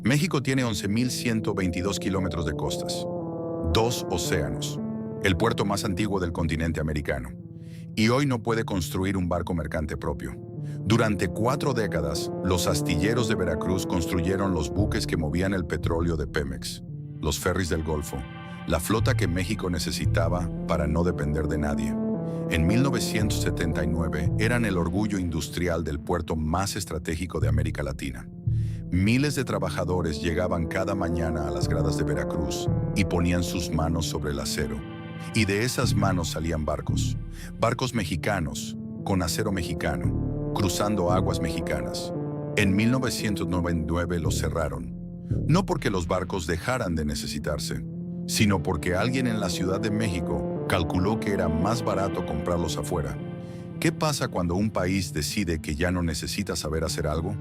México tiene 11.122 kilómetros de costas, dos océanos, el puerto más antiguo del continente americano, y hoy no puede construir un barco mercante propio. Durante 4 décadas, los astilleros de Veracruz construyeron los buques que movían el petróleo de Pemex, los ferries del Golfo, la flota que México necesitaba para no depender de nadie. En 1979 eran el orgullo industrial del puerto más estratégico de América Latina. Miles de trabajadores llegaban cada mañana a las gradas de Veracruz y ponían sus manos sobre el acero. Y de esas manos salían barcos, barcos mexicanos, con acero mexicano, cruzando aguas mexicanas. En 1999 los cerraron, no porque los barcos dejaran de necesitarse, sino porque alguien en la Ciudad de México calculó que era más barato comprarlos afuera. ¿Qué pasa cuando un país decide que ya no necesita saber hacer algo?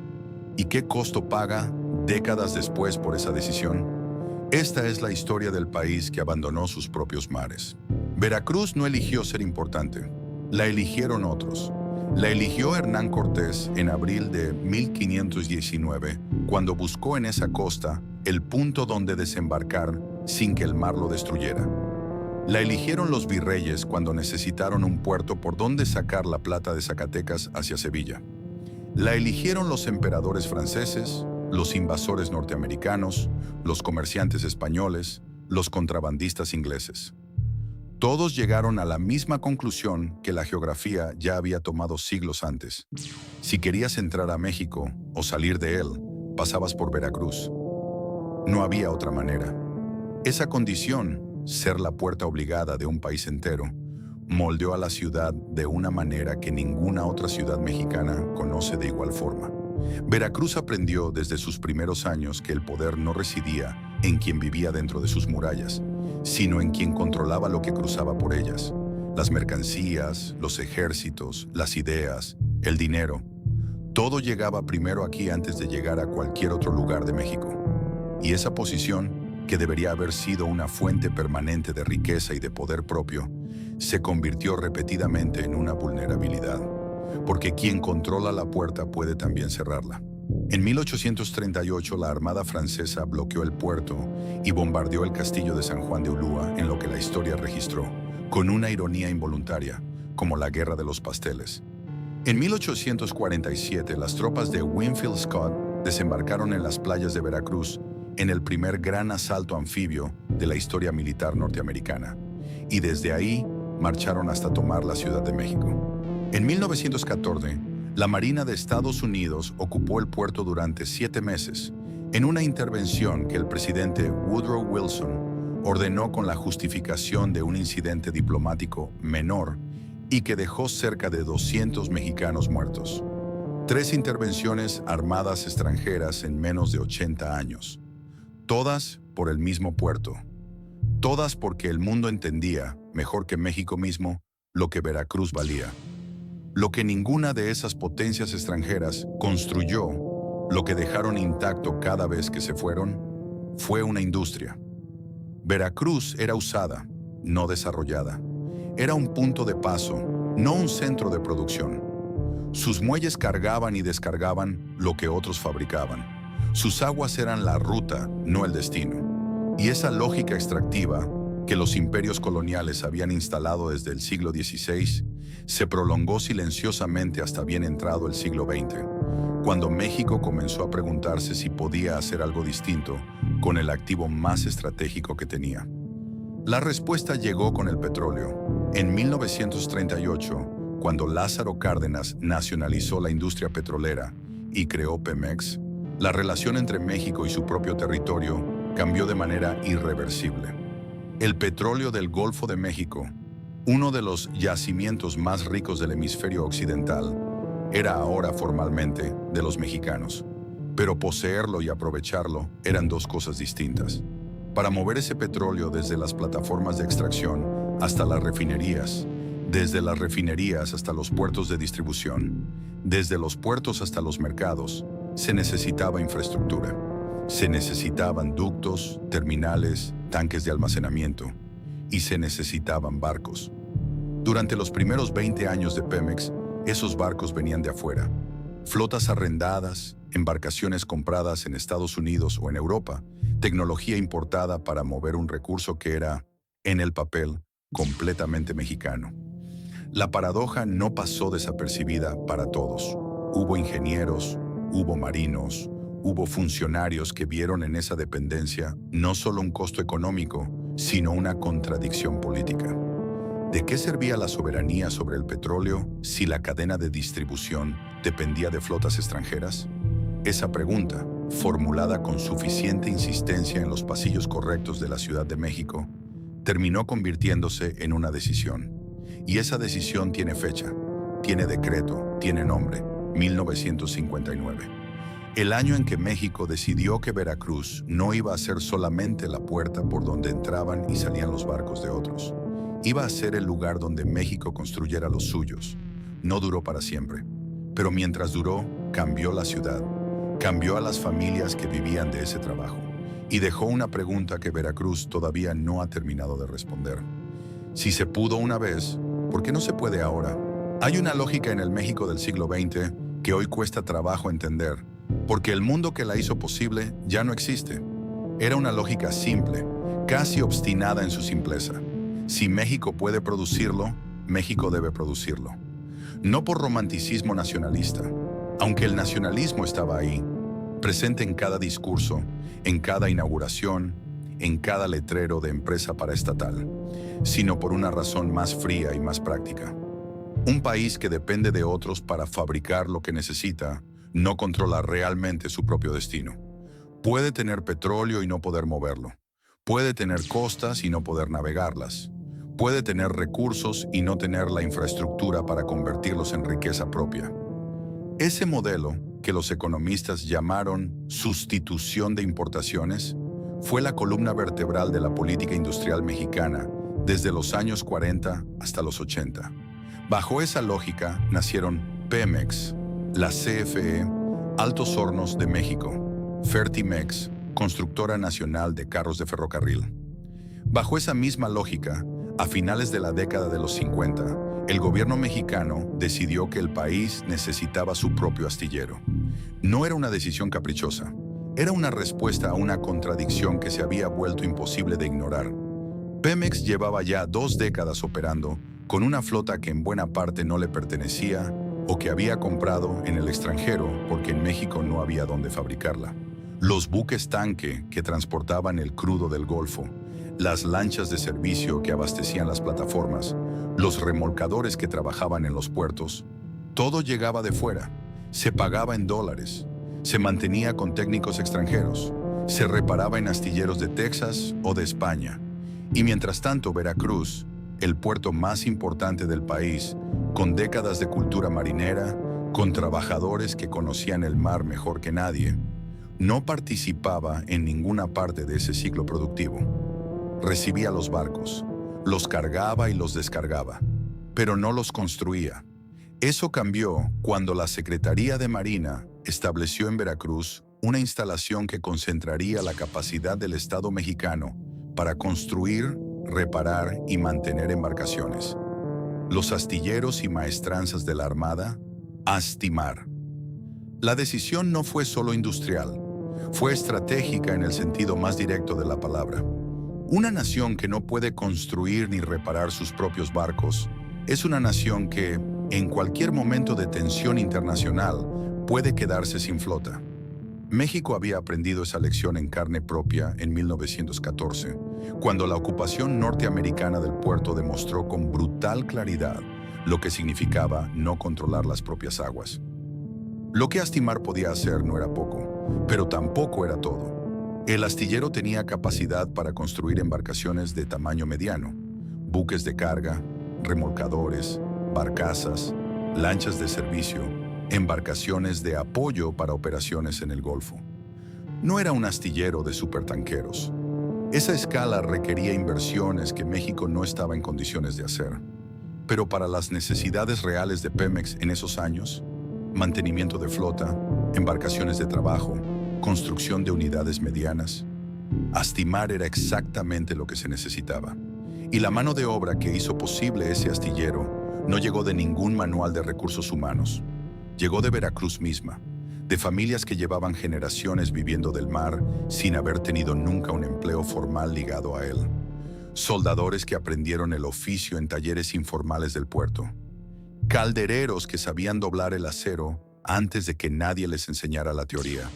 ¿Y qué costo paga décadas después por esa decisión? Esta es la historia del país que abandonó sus propios mares. Veracruz no eligió ser importante, la eligieron otros. La eligió Hernán Cortés en abril de 1519, cuando buscó en esa costa el punto donde desembarcar sin que el mar lo destruyera. La eligieron los virreyes cuando necesitaron un puerto por donde sacar la plata de Zacatecas hacia Sevilla. La eligieron los emperadores franceses, los invasores norteamericanos, los comerciantes españoles, los contrabandistas ingleses. Todos llegaron a la misma conclusión que la geografía ya había tomado siglos antes. Si querías entrar a México o salir de él, pasabas por Veracruz. No había otra manera. Esa condición, ser la puerta obligada de un país entero, moldeó a la ciudad de una manera que ninguna otra ciudad mexicana conoce de igual forma. Veracruz aprendió desde sus primeros años que el poder no residía en quien vivía dentro de sus murallas, sino en quien controlaba lo que cruzaba por ellas. Las mercancías, los ejércitos, las ideas, el dinero. Todo llegaba primero aquí antes de llegar a cualquier otro lugar de México. Y esa posición, que debería haber sido una fuente permanente de riqueza y de poder propio, se convirtió repetidamente en una vulnerabilidad, porque quien controla la puerta puede también cerrarla. En 1838 la Armada francesa bloqueó el puerto y bombardeó el castillo de San Juan de Ulúa en lo que la historia registró, con una ironía involuntaria, como la Guerra de los Pasteles. En 1847 las tropas de Winfield Scott desembarcaron en las playas de Veracruz en el primer gran asalto anfibio de la historia militar norteamericana, y desde ahí marcharon hasta tomar la Ciudad de México. En 1914, la Marina de Estados Unidos ocupó el puerto durante 7 meses, en una intervención que el presidente Woodrow Wilson ordenó con la justificación de un incidente diplomático menor y que dejó cerca de 200 mexicanos muertos. 3 intervenciones armadas extranjeras en menos de 80 años. Todas por el mismo puerto. Todas porque el mundo entendía, mejor que México mismo, lo que Veracruz valía. Lo que ninguna de esas potencias extranjeras construyó, lo que dejaron intacto cada vez que se fueron, fue una industria. Veracruz era usada, no desarrollada. Era un punto de paso, no un centro de producción. Sus muelles cargaban y descargaban lo que otros fabricaban. Sus aguas eran la ruta, no el destino. Y esa lógica extractiva, que los imperios coloniales habían instalado desde el siglo XVI, se prolongó silenciosamente hasta bien entrado el siglo XX, cuando México comenzó a preguntarse si podía hacer algo distinto con el activo más estratégico que tenía. La respuesta llegó con el petróleo. En 1938, cuando Lázaro Cárdenas nacionalizó la industria petrolera y creó Pemex, la relación entre México y su propio territorio cambió de manera irreversible. El petróleo del Golfo de México, uno de los yacimientos más ricos del hemisferio occidental, era ahora formalmente de los mexicanos. Pero poseerlo y aprovecharlo eran 2 cosas distintas. Para mover ese petróleo desde las plataformas de extracción hasta las refinerías, desde las refinerías hasta los puertos de distribución, desde los puertos hasta los mercados, se necesitaba infraestructura. Se necesitaban ductos, terminales, tanques de almacenamiento, y se necesitaban barcos. Durante los primeros 20 años de Pemex, esos barcos venían de afuera. Flotas arrendadas, embarcaciones compradas en Estados Unidos o en Europa, tecnología importada para mover un recurso que era, en el papel, completamente mexicano. La paradoja no pasó desapercibida para todos. Hubo ingenieros, hubo marinos, hubo funcionarios que vieron en esa dependencia no solo un costo económico, sino una contradicción política. ¿De qué servía la soberanía sobre el petróleo si la cadena de distribución dependía de flotas extranjeras? Esa pregunta, formulada con suficiente insistencia en los pasillos correctos de la Ciudad de México, terminó convirtiéndose en una decisión. Y esa decisión tiene fecha, tiene decreto, tiene nombre, 1959. El año en que México decidió que Veracruz no iba a ser solamente la puerta por donde entraban y salían los barcos de otros. Iba a ser el lugar donde México construyera los suyos. No duró para siempre, pero mientras duró, cambió la ciudad, cambió a las familias que vivían de ese trabajo y dejó una pregunta que Veracruz todavía no ha terminado de responder. Si se pudo una vez, ¿por qué no se puede ahora? Hay una lógica en el México del siglo XX que hoy cuesta trabajo entender, porque el mundo que la hizo posible ya no existe. Era una lógica simple, casi obstinada en su simpleza. Si México puede producirlo, México debe producirlo. No por romanticismo nacionalista, aunque el nacionalismo estaba ahí, presente en cada discurso, en cada inauguración, en cada letrero de empresa paraestatal, sino por una razón más fría y más práctica. Un país que depende de otros para fabricar lo que necesita, no controla realmente su propio destino. Puede tener petróleo y no poder moverlo. Puede tener costas y no poder navegarlas. Puede tener recursos y no tener la infraestructura para convertirlos en riqueza propia. Ese modelo, que los economistas llamaron sustitución de importaciones, fue la columna vertebral de la política industrial mexicana desde los años 40 hasta los 80. Bajo esa lógica nacieron Pemex, la CFE, Altos Hornos de México, Fertimex, Constructora Nacional de Carros de Ferrocarril. Bajo esa misma lógica, a finales de la década de los 50, el gobierno mexicano decidió que el país necesitaba su propio astillero. No era una decisión caprichosa, era una respuesta a una contradicción que se había vuelto imposible de ignorar. Pemex llevaba ya 2 décadas operando con una flota que en buena parte no le pertenecía o que había comprado en el extranjero porque en México no había dónde fabricarla. Los buques tanque que transportaban el crudo del Golfo, las lanchas de servicio que abastecían las plataformas, los remolcadores que trabajaban en los puertos, todo llegaba de fuera, se pagaba en dólares, se mantenía con técnicos extranjeros, se reparaba en astilleros de Texas o de España. Y mientras tanto, Veracruz, el puerto más importante del país, con décadas de cultura marinera, con trabajadores que conocían el mar mejor que nadie, no participaba en ninguna parte de ese ciclo productivo. Recibía los barcos, los cargaba y los descargaba, pero no los construía. Eso cambió cuando la Secretaría de Marina estableció en Veracruz una instalación que concentraría la capacidad del Estado mexicano para construir, reparar y mantener embarcaciones. Los astilleros y maestranzas de la Armada, Astimar. La decisión no fue solo industrial, fue estratégica en el sentido más directo de la palabra. Una nación que no puede construir ni reparar sus propios barcos es una nación que, en cualquier momento de tensión internacional, puede quedarse sin flota. México había aprendido esa lección en carne propia en 1914, cuando la ocupación norteamericana del puerto demostró con brutal claridad lo que significaba no controlar las propias aguas. Lo que Astimar podía hacer no era poco, pero tampoco era todo. El astillero tenía capacidad para construir embarcaciones de tamaño mediano, buques de carga, remolcadores, barcazas, lanchas de servicio, embarcaciones de apoyo para operaciones en el Golfo. No era un astillero de supertanqueros. Esa escala requería inversiones que México no estaba en condiciones de hacer. Pero para las necesidades reales de Pemex en esos años, mantenimiento de flota, embarcaciones de trabajo, construcción de unidades medianas, Astimar era exactamente lo que se necesitaba. Y la mano de obra que hizo posible ese astillero no llegó de ningún manual de recursos humanos. Llegó de Veracruz misma, de familias que llevaban generaciones viviendo del mar sin haber tenido nunca un empleo formal ligado a él. Soldadores que aprendieron el oficio en talleres informales del puerto. Caldereros que sabían doblar el acero antes de que nadie les enseñara la teoría.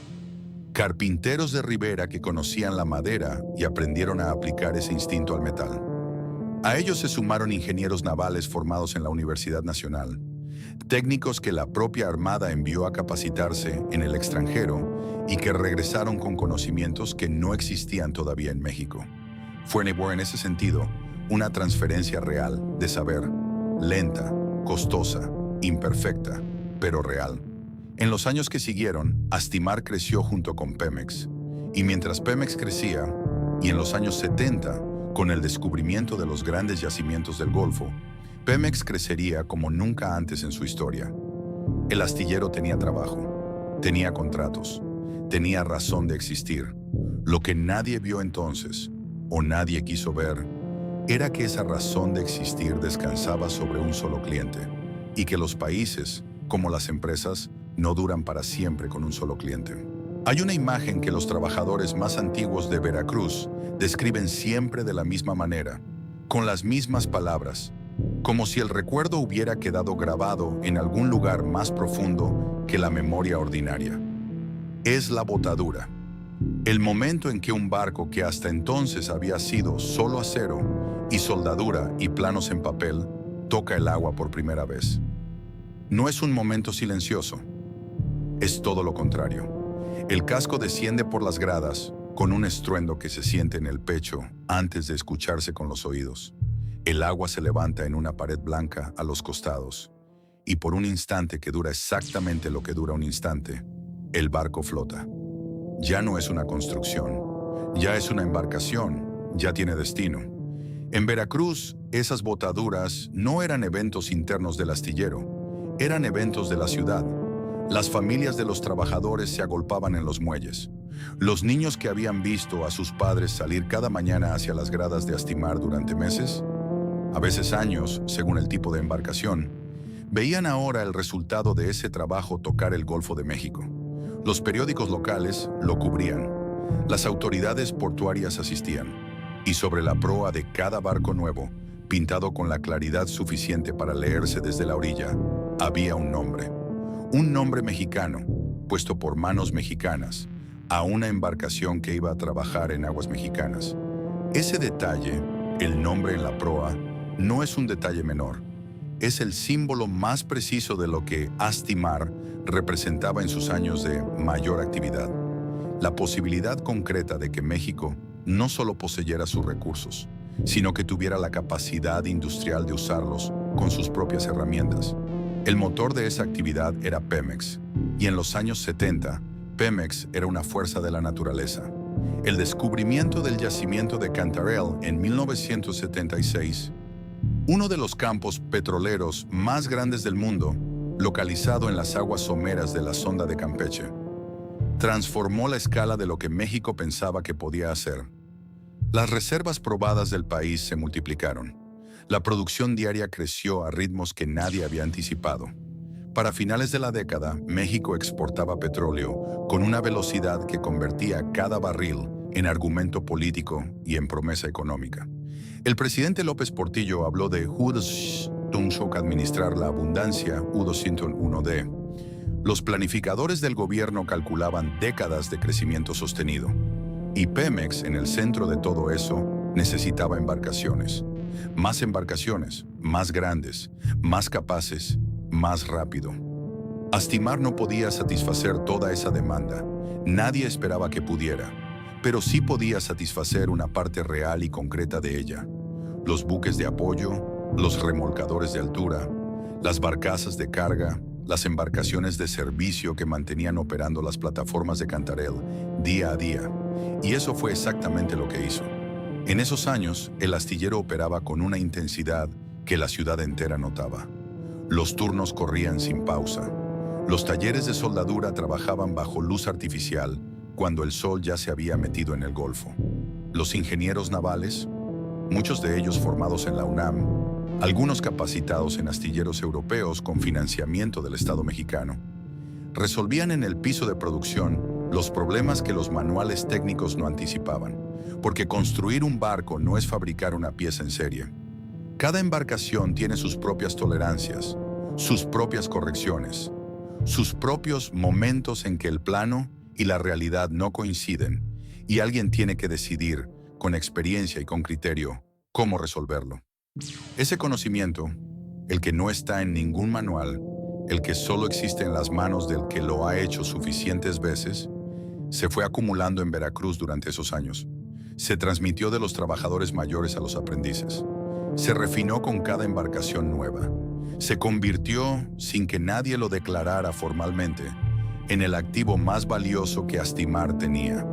Carpinteros de ribera que conocían la madera y aprendieron a aplicar ese instinto al metal. A ellos se sumaron ingenieros navales formados en la Universidad Nacional, técnicos que la propia Armada envió a capacitarse en el extranjero y que regresaron con conocimientos que no existían todavía en México. Fue en ese sentido una transferencia real de saber, lenta, costosa, imperfecta, pero real. En los años que siguieron, Astimar creció junto con Pemex. Y mientras Pemex crecía, y en los años 70, con el descubrimiento de los grandes yacimientos del Golfo, Pemex crecería como nunca antes en su historia. El astillero tenía trabajo, tenía contratos, tenía razón de existir. Lo que nadie vio entonces, o nadie quiso ver, era que esa razón de existir descansaba sobre un solo cliente, y que los países, como las empresas, no duran para siempre con un solo cliente. Hay una imagen que los trabajadores más antiguos de Veracruz describen siempre de la misma manera, con las mismas palabras, como si el recuerdo hubiera quedado grabado en algún lugar más profundo que la memoria ordinaria. Es la botadura. El momento en que un barco que hasta entonces había sido solo acero y soldadura y planos en papel, toca el agua por primera vez. No es un momento silencioso. Es todo lo contrario. El casco desciende por las gradas con un estruendo que se siente en el pecho antes de escucharse con los oídos. El agua se levanta en una pared blanca a los costados y por un instante que dura exactamente lo que dura un instante, el barco flota. Ya no es una construcción, ya es una embarcación, ya tiene destino. En Veracruz, esas botaduras no eran eventos internos del astillero, eran eventos de la ciudad. Las familias de los trabajadores se agolpaban en los muelles. Los niños que habían visto a sus padres salir cada mañana hacia las gradas de Astimar durante meses, a veces años, según el tipo de embarcación, veían ahora el resultado de ese trabajo tocar el Golfo de México. Los periódicos locales lo cubrían. Las autoridades portuarias asistían. Y sobre la proa de cada barco nuevo, pintado con la claridad suficiente para leerse desde la orilla, había un nombre. Un nombre mexicano, puesto por manos mexicanas, a una embarcación que iba a trabajar en aguas mexicanas. Ese detalle, el nombre en la proa, no es un detalle menor. Es el símbolo más preciso de lo que Astimar representaba en sus años de mayor actividad. La posibilidad concreta de que México no solo poseyera sus recursos, sino que tuviera la capacidad industrial de usarlos con sus propias herramientas. El motor de esa actividad era Pemex, y en los años 70, Pemex era una fuerza de la naturaleza. El descubrimiento del yacimiento de Cantarell en 1976, uno de los campos petroleros más grandes del mundo, localizado en las aguas someras de la sonda de Campeche, transformó la escala de lo que México pensaba que podía hacer. Las reservas probadas del país se multiplicaron. La producción diaria creció a ritmos que nadie había anticipado. Para finales de la década, México exportaba petróleo con una velocidad que convertía cada barril en argumento político y en promesa económica. El presidente López Portillo habló de administrar la abundancia U-201D. Los planificadores del gobierno calculaban décadas de crecimiento sostenido. Y Pemex, en el centro de todo eso, necesitaba embarcaciones. Más embarcaciones, más grandes, más capaces, más rápido. Astimar no podía satisfacer toda esa demanda. Nadie esperaba que pudiera, pero sí podía satisfacer una parte real y concreta de ella. Los buques de apoyo, los remolcadores de altura, las barcazas de carga, las embarcaciones de servicio que mantenían operando las plataformas de Cantarell día a día. Y eso fue exactamente lo que hizo. En esos años, el astillero operaba con una intensidad que la ciudad entera notaba. Los turnos corrían sin pausa. Los talleres de soldadura trabajaban bajo luz artificial cuando el sol ya se había metido en el Golfo. Los ingenieros navales, muchos de ellos formados en la UNAM, algunos capacitados en astilleros europeos con financiamiento del Estado mexicano, Resolvían en el piso de producción los problemas que los manuales técnicos no anticipaban, porque construir un barco no es fabricar una pieza en serie. Cada embarcación tiene sus propias tolerancias, sus propias correcciones, sus propios momentos en que el plano y la realidad no coinciden, y alguien tiene que decidir, con experiencia y con criterio, cómo resolverlo. Ese conocimiento, el que no está en ningún manual, el que solo existe en las manos del que lo ha hecho suficientes veces, se fue acumulando en Veracruz durante esos años. Se transmitió de los trabajadores mayores a los aprendices. Se refinó con cada embarcación nueva. Se convirtió, sin que nadie lo declarara formalmente, en el activo más valioso que Astimar tenía.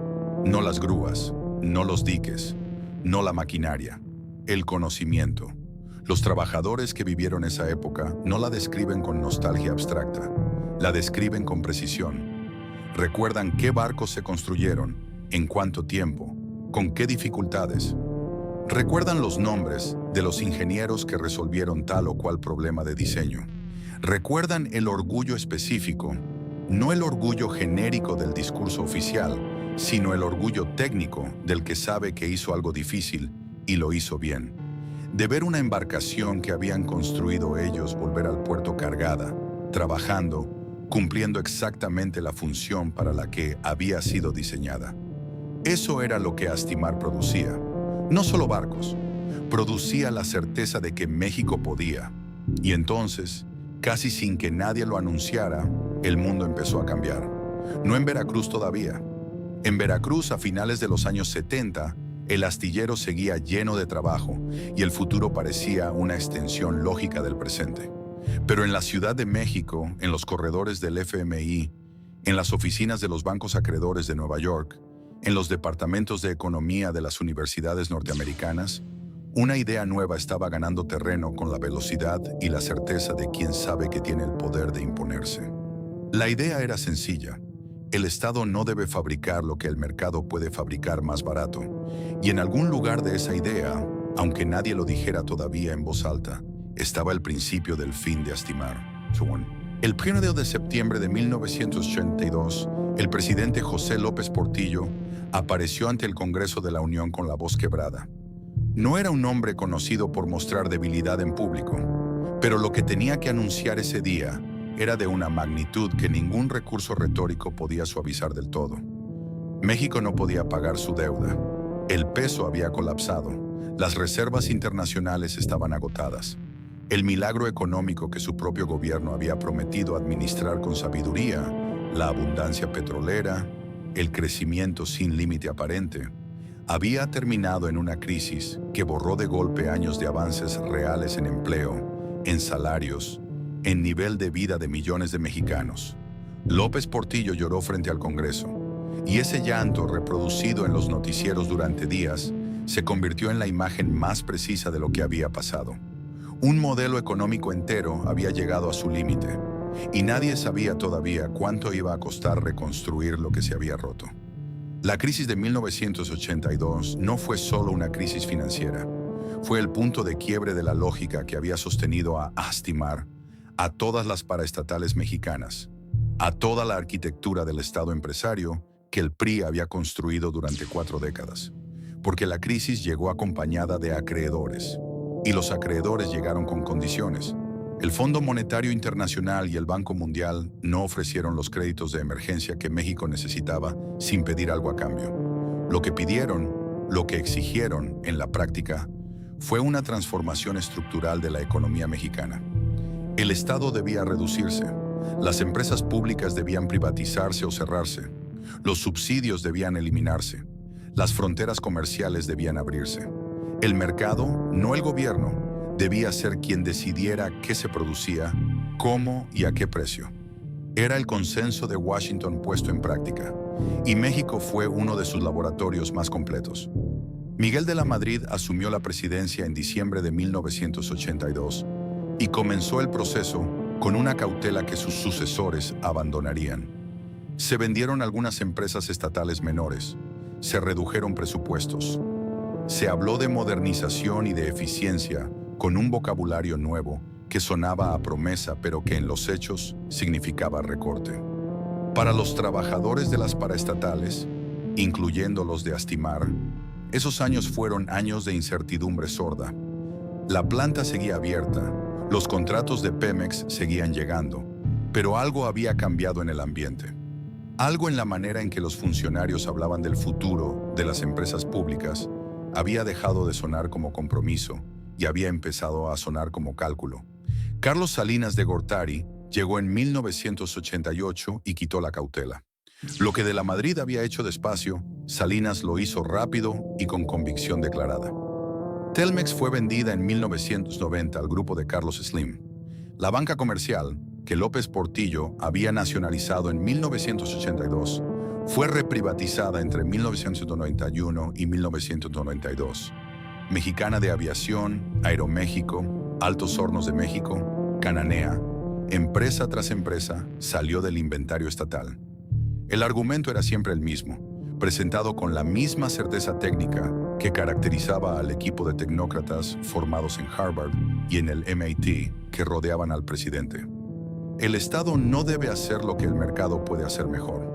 No las grúas, no los diques, no la maquinaria, el conocimiento. Los trabajadores que vivieron esa época no la describen con nostalgia abstracta, la describen con precisión. Recuerdan qué barcos se construyeron, en cuánto tiempo, con qué dificultades. Recuerdan los nombres de los ingenieros que resolvieron tal o cual problema de diseño. Recuerdan el orgullo específico, no el orgullo genérico del discurso oficial, sino el orgullo técnico del que sabe que hizo algo difícil y lo hizo bien. De ver una embarcación que habían construido ellos volver al puerto cargada, trabajando, cumpliendo exactamente la función para la que había sido diseñada. Eso era lo que Astimar producía. No solo barcos, producía la certeza de que México podía. Y entonces, casi sin que nadie lo anunciara, el mundo empezó a cambiar. No en Veracruz todavía. En Veracruz, a finales de los años 70, el astillero seguía lleno de trabajo y el futuro parecía una extensión lógica del presente. Pero en la Ciudad de México, en los corredores del FMI, en las oficinas de los bancos acreedores de Nueva York, en los departamentos de economía de las universidades norteamericanas, una idea nueva estaba ganando terreno con la velocidad y la certeza de quien sabe que tiene el poder de imponerse. La idea era sencilla. El Estado no debe fabricar lo que el mercado puede fabricar más barato. Y en algún lugar de esa idea, aunque nadie lo dijera todavía en voz alta, estaba el principio del fin de Astimar. El 1 de septiembre de 1982, el presidente José López Portillo apareció ante el Congreso de la Unión con la voz quebrada. No era un hombre conocido por mostrar debilidad en público, pero lo que tenía que anunciar ese día era de una magnitud que ningún recurso retórico podía suavizar del todo. México no podía pagar su deuda. El peso había colapsado. Las reservas internacionales estaban agotadas. El milagro económico que su propio gobierno había prometido administrar con sabiduría, la abundancia petrolera, el crecimiento sin límite aparente, había terminado en una crisis que borró de golpe años de avances reales en empleo, en salarios, en nivel de vida de millones de mexicanos. López Portillo lloró frente al Congreso, y ese llanto, reproducido en los noticieros durante días, se convirtió en la imagen más precisa de lo que había pasado. Un modelo económico entero había llegado a su límite, y nadie sabía todavía cuánto iba a costar reconstruir lo que se había roto. La crisis de 1982 no fue solo una crisis financiera, fue el punto de quiebre de la lógica que había sostenido a Astimar, a todas las paraestatales mexicanas, a toda la arquitectura del Estado empresario que el PRI había construido durante 4 décadas. Porque la crisis llegó acompañada de acreedores, y los acreedores llegaron con condiciones. El Fondo Monetario Internacional y el Banco Mundial no ofrecieron los créditos de emergencia que México necesitaba sin pedir algo a cambio. Lo que pidieron, lo que exigieron en la práctica, fue una transformación estructural de la economía mexicana. El Estado debía reducirse, las empresas públicas debían privatizarse o cerrarse, los subsidios debían eliminarse, las fronteras comerciales debían abrirse. El mercado, no el gobierno, debía ser quien decidiera qué se producía, cómo y a qué precio. Era el consenso de Washington puesto en práctica, y México fue uno de sus laboratorios más completos. Miguel de la Madrid asumió la presidencia en diciembre de 1982 y comenzó el proceso con una cautela que sus sucesores abandonarían. Se vendieron algunas empresas estatales menores, se redujeron presupuestos. Se habló de modernización y de eficiencia con un vocabulario nuevo que sonaba a promesa pero que en los hechos significaba recorte. Para los trabajadores de las paraestatales, incluyendo los de Astimar, esos años fueron años de incertidumbre sorda. La planta seguía abierta, los contratos de Pemex seguían llegando, pero algo había cambiado en el ambiente. Algo en la manera en que los funcionarios hablaban del futuro de las empresas públicas había dejado de sonar como compromiso y había empezado a sonar como cálculo. Carlos Salinas de Gortari llegó en 1988 y quitó la cautela. Lo que de la Madrid había hecho despacio, Salinas lo hizo rápido y con convicción declarada. Telmex fue vendida en 1990 al grupo de Carlos Slim. La banca comercial, que López Portillo había nacionalizado en 1982, fue reprivatizada entre 1991 y 1992. Mexicana de Aviación, Aeroméxico, Altos Hornos de México, Cananea, empresa tras empresa, salió del inventario estatal. El argumento era siempre el mismo, presentado con la misma certeza técnica que caracterizaba al equipo de tecnócratas formados en Harvard y en el MIT que rodeaban al presidente. El Estado no debe hacer lo que el mercado puede hacer mejor.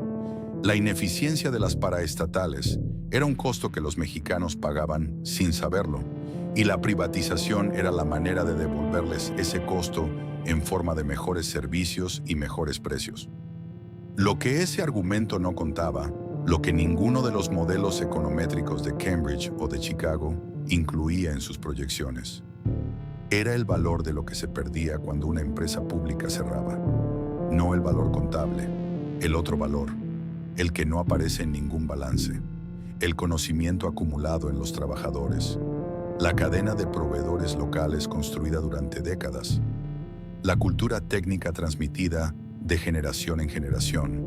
La ineficiencia de las paraestatales era un costo que los mexicanos pagaban sin saberlo, y la privatización era la manera de devolverles ese costo en forma de mejores servicios y mejores precios. Lo que ese argumento no contaba, lo que ninguno de los modelos econométricos de Cambridge o de Chicago incluía en sus proyecciones, era el valor de lo que se perdía cuando una empresa pública cerraba. No el valor contable, el otro valor, el que no aparece en ningún balance, el conocimiento acumulado en los trabajadores, la cadena de proveedores locales construida durante décadas, la cultura técnica transmitida de generación en generación,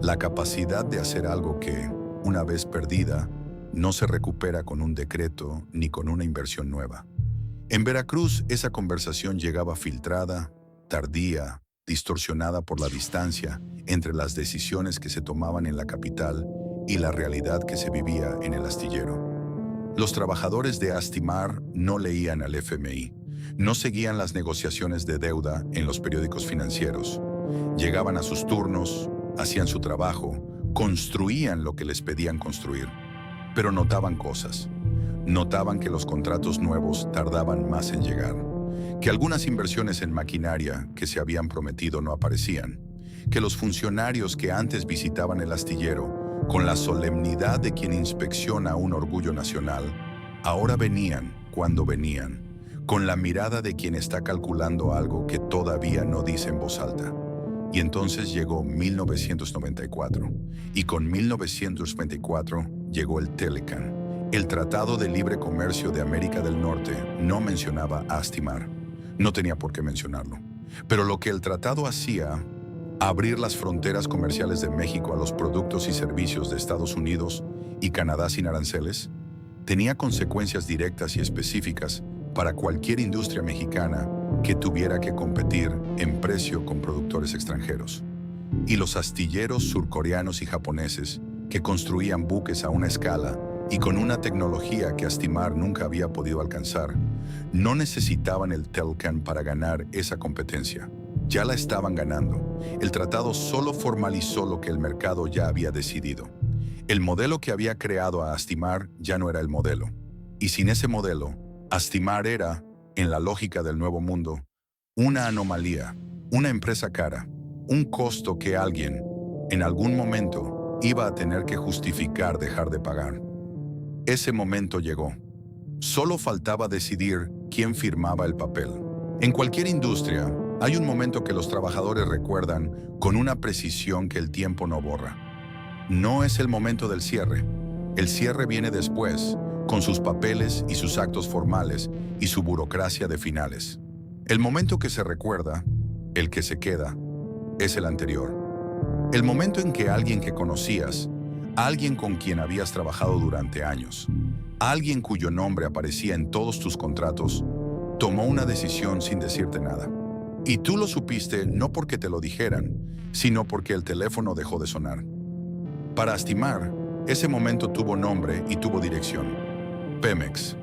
la capacidad de hacer algo que, una vez perdida, no se recupera con un decreto ni con una inversión nueva. En Veracruz, esa conversación llegaba filtrada, tardía, distorsionada por la distancia entre las decisiones que se tomaban en la capital y la realidad que se vivía en el astillero. Los trabajadores de Astimar no leían al FMI, no seguían las negociaciones de deuda en los periódicos financieros. Llegaban a sus turnos, hacían su trabajo, construían lo que les pedían construir, pero notaban cosas. Notaban que los contratos nuevos tardaban más en llegar, que algunas inversiones en maquinaria que se habían prometido no aparecían, que los funcionarios que antes visitaban el astillero, con la solemnidad de quien inspecciona un orgullo nacional, ahora venían cuando venían, con la mirada de quien está calculando algo que todavía no dice en voz alta. Y entonces llegó 1994, y con 1924 llegó el Telecan. El Tratado de Libre Comercio de América del Norte no mencionaba a Astimar. No tenía por qué mencionarlo. Pero lo que el tratado hacía, abrir las fronteras comerciales de México a los productos y servicios de Estados Unidos y Canadá sin aranceles, tenía consecuencias directas y específicas para cualquier industria mexicana que tuviera que competir en precio con productores extranjeros. Y los astilleros surcoreanos y japoneses, que construían buques a una escala y con una tecnología que Astimar nunca había podido alcanzar, no necesitaban el Telecan para ganar esa competencia. Ya la estaban ganando. El tratado solo formalizó lo que el mercado ya había decidido. El modelo que había creado a Astimar ya no era el modelo. Y sin ese modelo, Astimar era, en la lógica del nuevo mundo, una anomalía, una empresa cara, un costo que alguien, en algún momento, iba a tener que justificar dejar de pagar. Ese momento llegó. Solo faltaba decidir quién firmaba el papel. En cualquier industria, hay un momento que los trabajadores recuerdan con una precisión que el tiempo no borra. No es el momento del cierre. El cierre viene después, con sus papeles y sus actos formales y su burocracia de finales. El momento que se recuerda, el que se queda, es el anterior. El momento en que alguien que conocías, alguien con quien habías trabajado durante años, alguien cuyo nombre aparecía en todos tus contratos, tomó una decisión sin decirte nada. Y tú lo supiste no porque te lo dijeran, sino porque el teléfono dejó de sonar. Para Astimar, ese momento tuvo nombre y tuvo dirección. Pemex.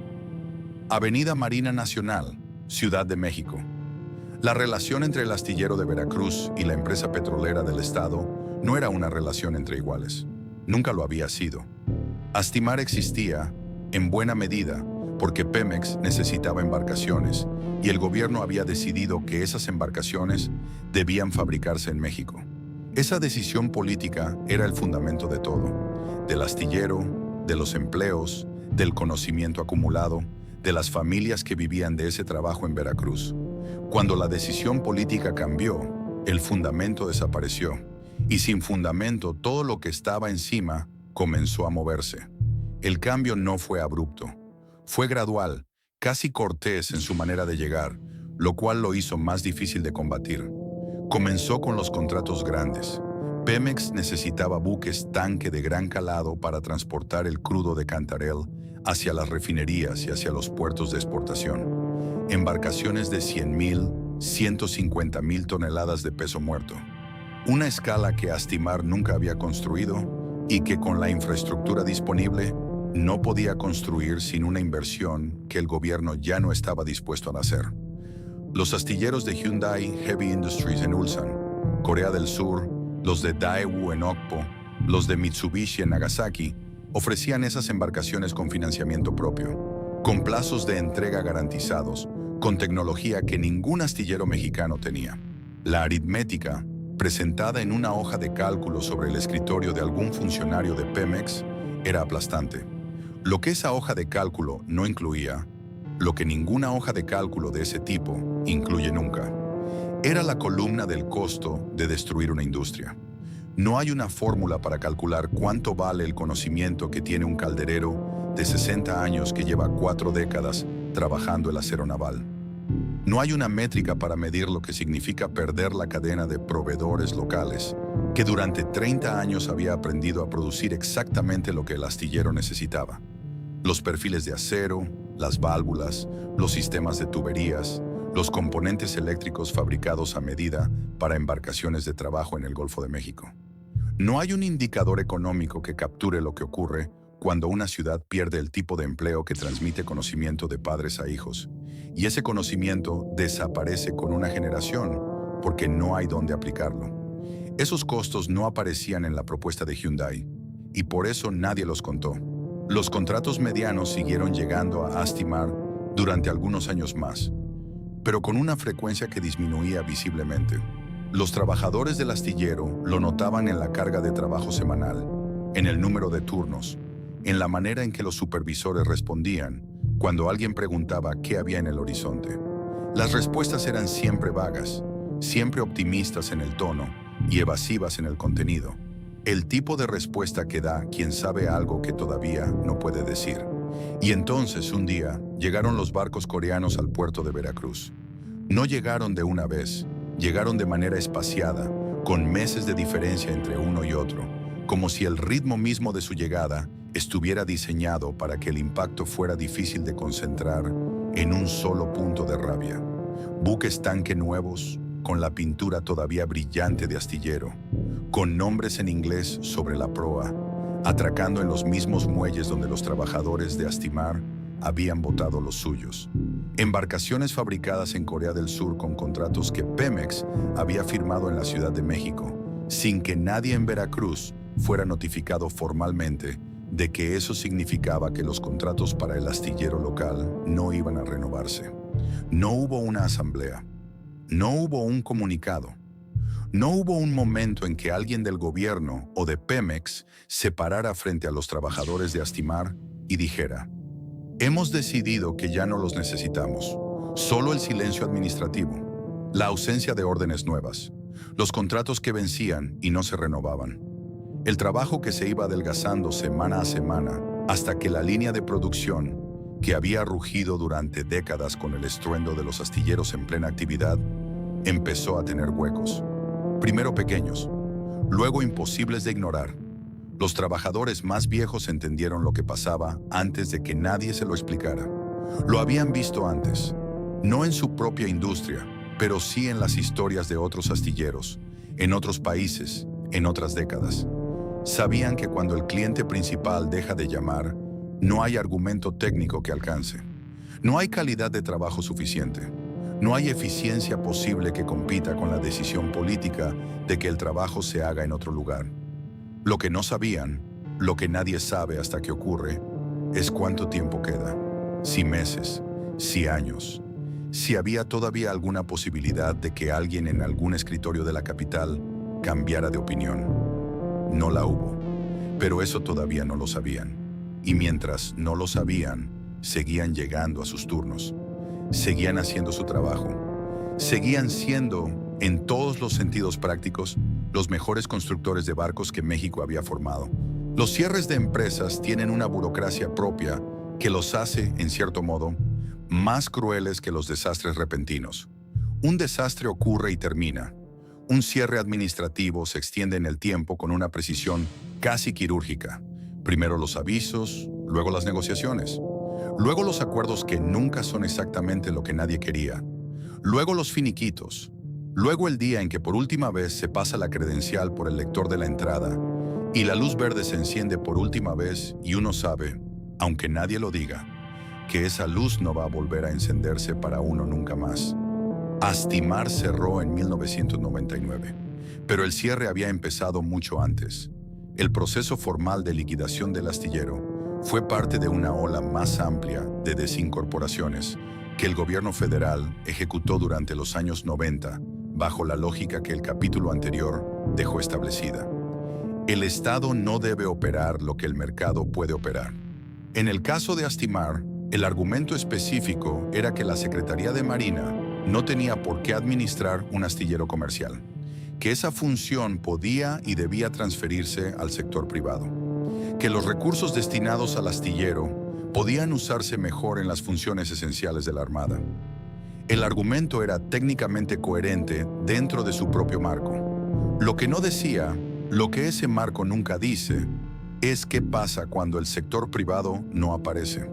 Avenida Marina Nacional, Ciudad de México. La relación entre el astillero de Veracruz y la empresa petrolera del Estado No era una relación entre iguales. Nunca lo había sido. Astimar existía, en buena medida, porque Pemex necesitaba embarcaciones y el gobierno había decidido que esas embarcaciones debían fabricarse en México. Esa decisión política era el fundamento de todo, del astillero, de los empleos, del conocimiento acumulado, de las familias que vivían de ese trabajo en Veracruz. Cuando la decisión política cambió, el fundamento desapareció, y sin fundamento todo lo que estaba encima comenzó a moverse. El cambio no fue abrupto, fue gradual, casi cortés en su manera de llegar, lo cual lo hizo más difícil de combatir. Comenzó con los contratos grandes. Pemex necesitaba buques tanque de gran calado para transportar el crudo de Cantarell hacia las refinerías y hacia los puertos de exportación. Embarcaciones de 100,000, 150,000 toneladas de peso muerto. Una escala que Astimar nunca había construido y que con la infraestructura disponible no podía construir sin una inversión que el gobierno ya no estaba dispuesto a hacer. Los astilleros de Hyundai Heavy Industries en Ulsan, Corea del Sur, los de Daewoo en Okpo, los de Mitsubishi en Nagasaki, ofrecían esas embarcaciones con financiamiento propio, con plazos de entrega garantizados, con tecnología que ningún astillero mexicano tenía. La aritmética, presentada en una hoja de cálculo sobre el escritorio de algún funcionario de Pemex, era aplastante. Lo que esa hoja de cálculo no incluía, lo que ninguna hoja de cálculo de ese tipo incluye nunca, era la columna del costo de destruir una industria. No hay una fórmula para calcular cuánto vale el conocimiento que tiene un calderero de 60 años que lleva 4 décadas trabajando el acero naval. No hay una métrica para medir lo que significa perder la cadena de proveedores locales, que durante 30 años había aprendido a producir exactamente lo que el astillero necesitaba. Los perfiles de acero, las válvulas, los sistemas de tuberías, los componentes eléctricos fabricados a medida para embarcaciones de trabajo en el Golfo de México. No hay un indicador económico que capture lo que ocurre cuando una ciudad pierde el tipo de empleo que transmite conocimiento de padres a hijos, y ese conocimiento desaparece con una generación porque no hay dónde aplicarlo. Esos costos no aparecían en la propuesta de Hyundai, y por eso nadie los contó. Los contratos medianos siguieron llegando a Astimar durante algunos años más, pero con una frecuencia que disminuía visiblemente. Los trabajadores del astillero lo notaban en la carga de trabajo semanal, en el número de turnos, en la manera en que los supervisores respondían cuando alguien preguntaba qué había en el horizonte. Las respuestas eran siempre vagas, siempre optimistas en el tono y evasivas en el contenido. El tipo de respuesta que da quien sabe algo que todavía no puede decir. Y entonces, un día, llegaron los barcos coreanos al puerto de Veracruz. No llegaron de una vez, llegaron de manera espaciada, con meses de diferencia entre uno y otro, como si el ritmo mismo de su llegada estuviera diseñado para que el impacto fuera difícil de concentrar en un solo punto de rabia. Buques tanque nuevos, con la pintura todavía brillante de astillero, con nombres en inglés sobre la proa, atracando en los mismos muelles donde los trabajadores de Astimar habían botado los suyos. Embarcaciones fabricadas en Corea del Sur con contratos que Pemex había firmado en la Ciudad de México, sin que nadie en Veracruz fuera notificado formalmente de que eso significaba que los contratos para el astillero local no iban a renovarse. No hubo una asamblea, no hubo un comunicado, no hubo un momento en que alguien del gobierno o de Pemex se parara frente a los trabajadores de Astimar y dijera: hemos decidido que ya no los necesitamos. Solo el silencio administrativo, la ausencia de órdenes nuevas, los contratos que vencían y no se renovaban. El trabajo que se iba adelgazando semana a semana hasta que la línea de producción, que había rugido durante décadas con el estruendo de los astilleros en plena actividad, empezó a tener huecos. Primero pequeños, luego imposibles de ignorar. Los trabajadores más viejos entendieron lo que pasaba antes de que nadie se lo explicara. Lo habían visto antes, no en su propia industria, pero sí en las historias de otros astilleros, en otros países, en otras décadas. Sabían que cuando el cliente principal deja de llamar, no hay argumento técnico que alcance. No hay calidad de trabajo suficiente. No hay eficiencia posible que compita con la decisión política de que el trabajo se haga en otro lugar. Lo que no sabían, lo que nadie sabe hasta que ocurre, es cuánto tiempo queda, si meses, si años, si había todavía alguna posibilidad de que alguien en algún escritorio de la capital cambiara de opinión. No la hubo, pero eso todavía no lo sabían. Y mientras no lo sabían, seguían llegando a sus turnos, seguían haciendo su trabajo, seguían siendo, en todos los sentidos prácticos, los mejores constructores de barcos que México había formado. Los cierres de empresas tienen una burocracia propia que los hace, en cierto modo, más crueles que los desastres repentinos. Un desastre ocurre y termina. Un cierre administrativo se extiende en el tiempo con una precisión casi quirúrgica. Primero los avisos, luego las negociaciones, luego los acuerdos que nunca son exactamente lo que nadie quería, luego los finiquitos, luego el día en que por última vez se pasa la credencial por el lector de la entrada y la luz verde se enciende por última vez y uno sabe, aunque nadie lo diga, que esa luz no va a volver a encenderse para uno nunca más. Astimar cerró en 1999, pero el cierre había empezado mucho antes. El proceso formal de liquidación del astillero fue parte de una ola más amplia de desincorporaciones que el gobierno federal ejecutó durante los años 90 bajo la lógica que el capítulo anterior dejó establecida. El Estado no debe operar lo que el mercado puede operar. En el caso de Astimar, el argumento específico era que la Secretaría de Marina no tenía por qué administrar un astillero comercial, que esa función podía y debía transferirse al sector privado, que los recursos destinados al astillero podían usarse mejor en las funciones esenciales de la Armada. El argumento era técnicamente coherente dentro de su propio marco. Lo que no decía, lo que ese marco nunca dice, es qué pasa cuando el sector privado no aparece,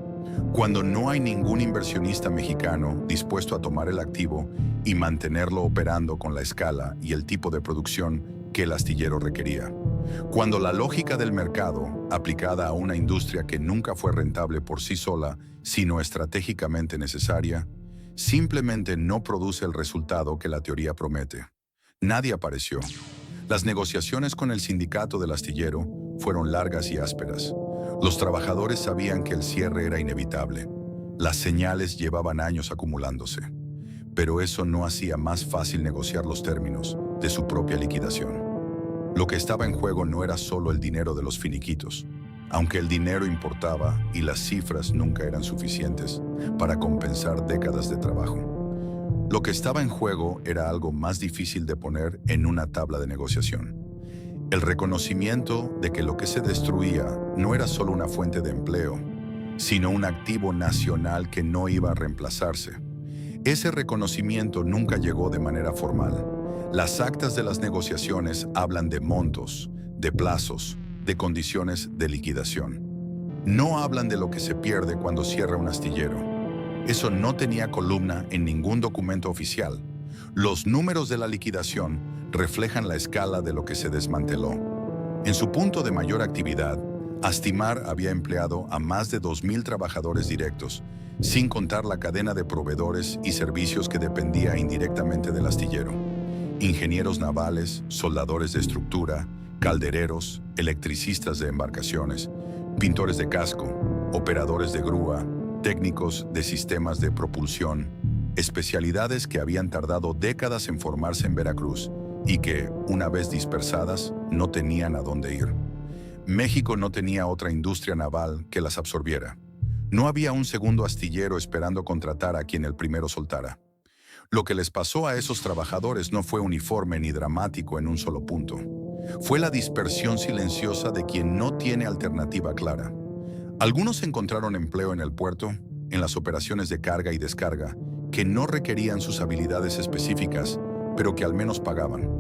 cuando no hay ningún inversionista mexicano dispuesto a tomar el activo y mantenerlo operando con la escala y el tipo de producción que el astillero requería. Cuando la lógica del mercado, aplicada a una industria que nunca fue rentable por sí sola, sino estratégicamente necesaria, simplemente no produce el resultado que la teoría promete. Nadie apareció. Las negociaciones con el sindicato del astillero fueron largas y ásperas. Los trabajadores sabían que el cierre era inevitable. Las señales llevaban años acumulándose. Pero eso no hacía más fácil negociar los términos de su propia liquidación. Lo que estaba en juego no era solo el dinero de los finiquitos, aunque el dinero importaba y las cifras nunca eran suficientes para compensar décadas de trabajo. Lo que estaba en juego era algo más difícil de poner en una tabla de negociación. El reconocimiento de que lo que se destruía no era solo una fuente de empleo, sino un activo nacional que no iba a reemplazarse. Ese reconocimiento nunca llegó de manera formal. Las actas de las negociaciones hablan de montos, de plazos, de condiciones de liquidación. No hablan de lo que se pierde cuando cierra un astillero. Eso no tenía columna en ningún documento oficial. Los números de la liquidación reflejan la escala de lo que se desmanteló. En su punto de mayor actividad, Astimar había empleado a más de 2,000 trabajadores directos, sin contar la cadena de proveedores y servicios que dependía indirectamente del astillero. Ingenieros navales, soldadores de estructura, caldereros, electricistas de embarcaciones, pintores de casco, operadores de grúa, técnicos de sistemas de propulsión, especialidades que habían tardado décadas en formarse en Veracruz y que, una vez dispersadas, no tenían a dónde ir. México no tenía otra industria naval que las absorbiera. No había un segundo astillero esperando contratar a quien el primero soltara. Lo que les pasó a esos trabajadores no fue uniforme ni dramático en un solo punto. Fue la dispersión silenciosa de quien no tiene alternativa clara. Algunos encontraron empleo en el puerto, en las operaciones de carga y descarga, que no requerían sus habilidades específicas, pero que al menos pagaban.